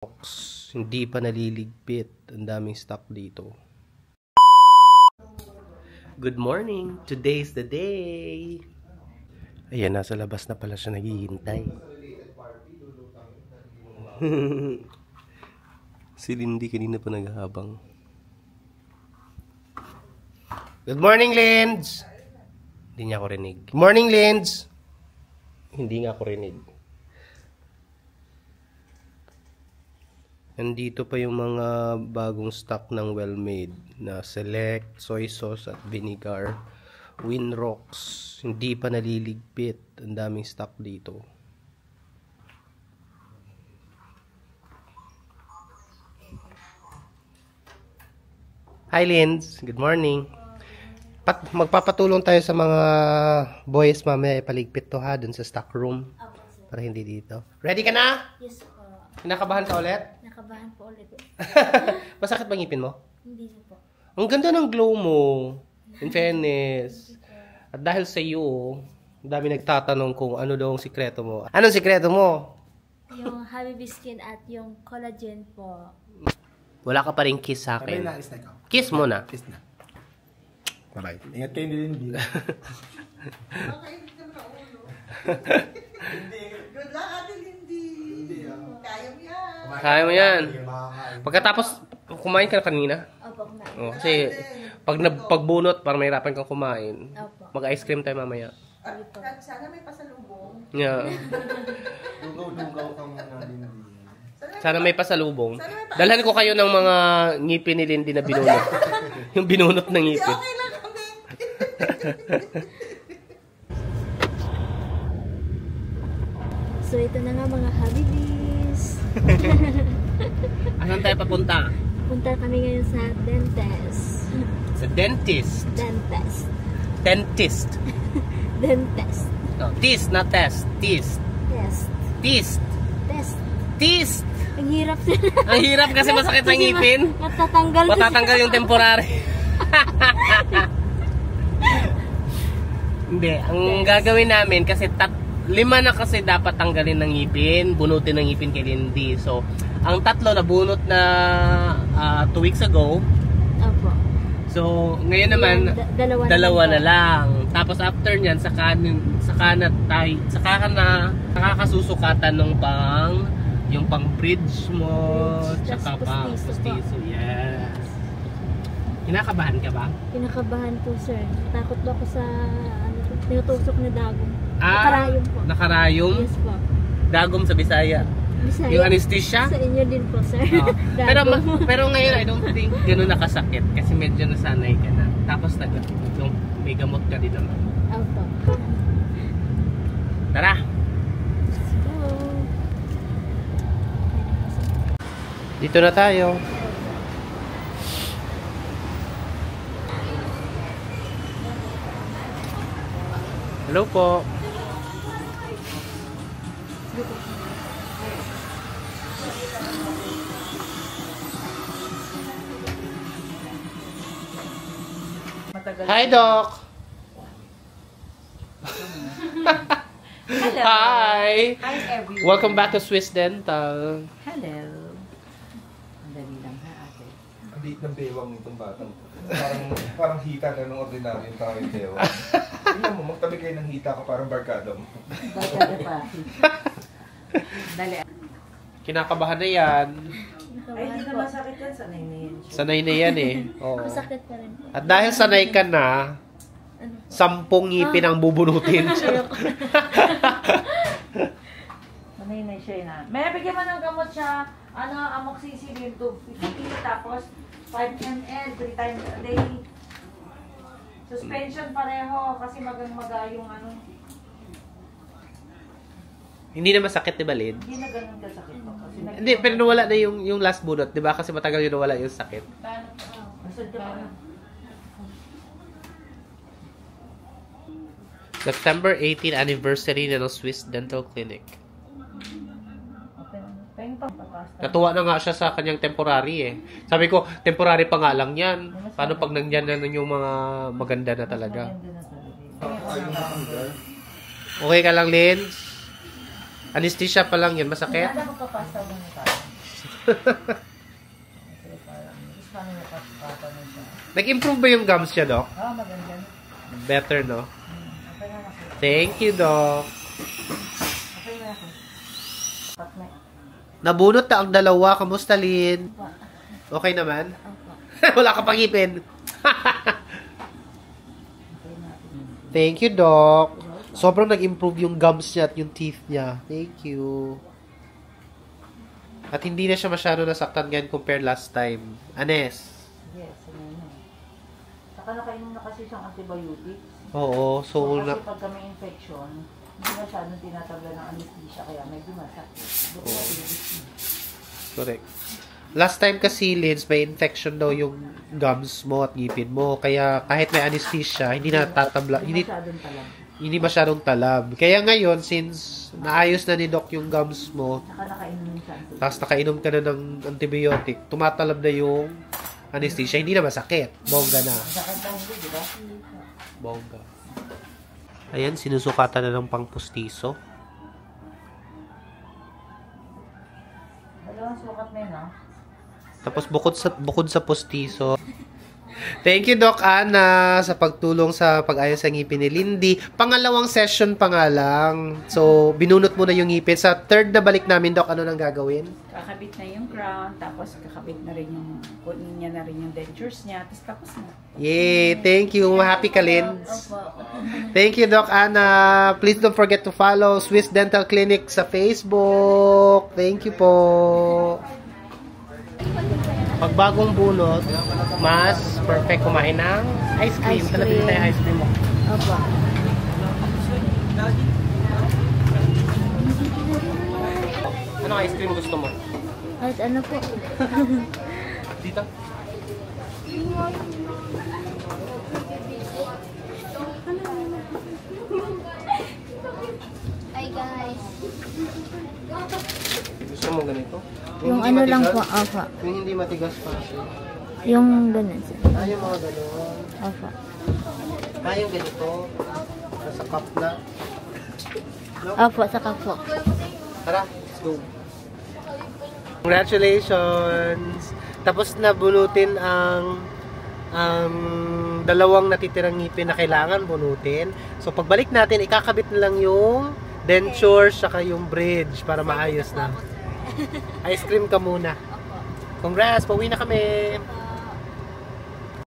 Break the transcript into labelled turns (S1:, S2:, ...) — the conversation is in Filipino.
S1: Hindi pa naliligpit. Ang daming stock dito. Good morning! Today's the day! Ayan, nasa labas na pala siya naghihintay. Si Lindy kanina pa naghahabang. Good morning, Linds! Hindi niya ako rinig. Good morning, Linds! Hindi nga ako rinig. Nandito pa yung mga bagong stock ng Well-Made na Select, Soy Sauce at Vinegar, Winrox. Hindi pa naliligpit. Ang daming stock dito. Hi Linz, good morning. Magpapatulong tayo sa mga boys mamaya ipaligpit to ha dun sa stock room. Para hindi dito. Ready ka na?
S2: Yes po.
S1: Kinakabahan ka ulit?
S2: Nakabahan po ulit.
S1: Masakit ba ngipin mo?
S2: Hindi na po.
S1: Ang ganda ng glow mo. In fairness. At dahil sa iyo, dami nagtatanong kung ano daw ang sikreto mo. Anong sikreto mo?
S2: Yung Habibi Skin at yung collagen po.
S1: Wala ka pa rin kiss sa akin. Kiss mo na.
S3: Kiss na. Bye-bye. Ingat kayo din.
S4: Okay, hindi ka na ulo. Good luck, Ate Lindy. Kaya mo yan.
S1: Kaya mo yan. Pagkatapos, kumain ka na kanina?
S2: Opo, kumain.
S1: Oh, kasi pagbunot, parang mahirapan kang kumain.
S2: Opo.
S1: Mag-ice cream tayo mamaya.
S4: Sana may pasalubong.
S1: Yeah.
S3: Dugaw kang mga Lindy.
S1: Sana may pasalubong. Dalhan ko kayo ng mga ngipin ni Lindy na binunot. Yung binunot ng ngipin.
S4: Okay lang kami.
S2: So, ito na nga mga Habibis.
S1: Asan tayo papunta?
S2: Punta kami ngayon sa dentist.
S1: Sa dentist.
S2: Dentist.
S1: Dentist.
S2: Dentist.
S1: No, tist, not test. Tist.
S2: Test.
S1: Tist.
S2: Test.
S1: Tist.
S2: Ang hirap sila.
S1: Ang hirap kasi masakit ng ngipin.
S2: Matatanggal.
S1: Matatanggal yung temporary. Hindi, ang gagawin namin kasi 5 na kasi dapat tanggalin ng ngipin, bunutin ng ngipin kay Lindy. So, ang 3 na bunot na 2 weeks ago.
S2: Opo.
S1: So, ngayon naman dalawa na lang. Tapos after niyan saka na nakakasusukatan ng yung pang bridge mo, tsaka pang pustiso. Yes. Kinakabahan ka ba?
S2: Kinakabahan po, sir. Takot ba ako sa tinutusok na dagong?
S1: Ah,
S2: Nakarayom po.
S1: Nakarayom?
S2: Yes po.
S1: Dagom sa Bisaya.
S2: Bisaya.
S1: Yung anesthesia?
S2: Sa inyo din po, sir.
S1: Pero ngayon I don't think gano'n nakasakit kasi medyo nasanay ka na. Tapos yung may gamot ka din naman.
S2: Opo.
S1: Tara!
S2: Let's go.
S1: Dito na tayo. Hello po. Hi, Doc.
S4: Hello.
S1: Hi.
S4: Hi, everyone.
S1: Welcome back to Swiss Dental.
S4: Hello. Ang dali lang ha, ate.
S3: Ang liit ng bewang nitong batang. Parang hita na ng ordinaryo yung tao yung bewang. Tingnan mo, magtabi kayo ng hita ko parang barkada mo.
S4: Bagay pa. Dali.
S1: Kinakabahan na yan.
S4: Ay, hindi na masakit yan. Sanay na yan.
S1: Sanay na yan eh. Oo.
S2: Masakit pa rin po.
S1: At dahil sanay ka na, 10 ngipin ang bubunutin.
S4: Sanay na siya na. May bigyan mo ng gamot siya. Amoxicillin 250, tapos 5 ml 3 times a day. Suspension pareho kasi maga yung
S1: Hindi na masakit, di ba, Lid?
S4: hindi na ganun kasakit to. Kasi
S1: Hindi, pero nawala na yung last bunot, di ba? Kasi matagal yun nawala yung sakit.
S4: Masad ka pa.
S1: September 18 anniversary na ng Swiss Dental Clinic.
S4: Peng pa. Papasta.
S1: Natuwa na nga siya sa kanyang temporary eh. Sabi ko, temporary pa nga lang yan. Paano pag nandyan na yung mga maganda na talaga?
S4: Maganda na talaga.
S1: Okay ka lang, Lin? Anesthesia pa lang yun, masakit?
S4: Ano magpapasta mo na tayo? Kasi parang, mas paano nakapapa na siya.
S1: Nag-improve ba yung gums niya, Doc?
S4: Maganda.
S1: Better, no?
S4: Okay na ako.
S1: Thank you, Doc.
S4: Okay na ako. Pat na.
S1: Nabunot na ang dalawa. Kamusta, Lynn?
S2: Opo.
S1: Okay naman?
S2: Opo.
S1: Wala ka pang ngipin. Thank you, Doc. Sobrang nag-improve yung gums niya at yung teeth niya. Thank you. At hindi na siya masyado nasaktan ngayon compare last time. Anes?
S4: Yes, ano na. Saka nakainom na kasi siyang antibiotics.
S1: Oo, so
S4: Kasi
S1: na...
S4: pagka may infection, hindi masyadong tinatanggal ng anesthesia, kaya medyo masakit.
S1: Correct. Last time kasi, Lins, may infection daw yung gums mo at ngipin mo. Kaya kahit may anesthesia, hindi na tatabla.
S4: Hindi masyadong talag.
S1: Hindi masyadong talab. Kaya ngayon, since naayos na ni Doc yung gums mo,
S4: Saka nakainom siya.
S1: tapos nakainom ka na ng antibiotic, tumatalab na yung anesthesia, hindi na masakit. Bongga na.
S4: Sakit na hindi, di ba?
S1: Bongga. Ayan, sinusukatan na ng pangpustiso.
S4: Dalawang sukat na yun, ah.
S1: Tapos bukod sa postiso. Thank you, Doc Ana, sa pagtulong sa pag-ayos ng ngipin ni Lindy. Pangalawang session pa nga lang. So, binunot mo na yung ngipin. Sa third na balik namin, Doc, ano nang gagawin?
S5: Kakabit na yung crown, tapos kakabit na rin yung, kunin niya na rin yung dentures niya, tapos na.
S1: Yay! Thank you. Happy ka, Lins.
S2: Opo.
S1: Thank you, Doc Ana. Please don't forget to follow Swiss Dental Clinic sa Facebook. Thank you po. Pag bagong bunot, mas perfect kumain ng ice cream.
S2: Ice
S1: Talapin
S2: cream.
S1: tayo ice cream mo.
S2: Opo.
S1: Anong ice cream gusto mo?
S2: At ano po?
S1: Dito?
S6: Hi guys.
S1: Gusto mo ganito?
S2: Yung
S1: hindi
S2: ano lang
S1: matigas?
S2: po. Opo.
S1: Yung hindi matigas pa kasi.
S2: Yung ganun. sir.
S1: Yung mga gano'n.
S2: Opo.
S1: Yung ganito. Nasa cup na. No?
S2: Opo, saka po.
S1: Tara, let's go. Congratulations! Tapos nabunutin ang dalawang natitirang ngipin na kailangan bunutin. So pagbalik natin, ikakabit na lang yung denture saka yung bridge para maayos na. Ice cream ka muna. Congrats! Pauwi na kami!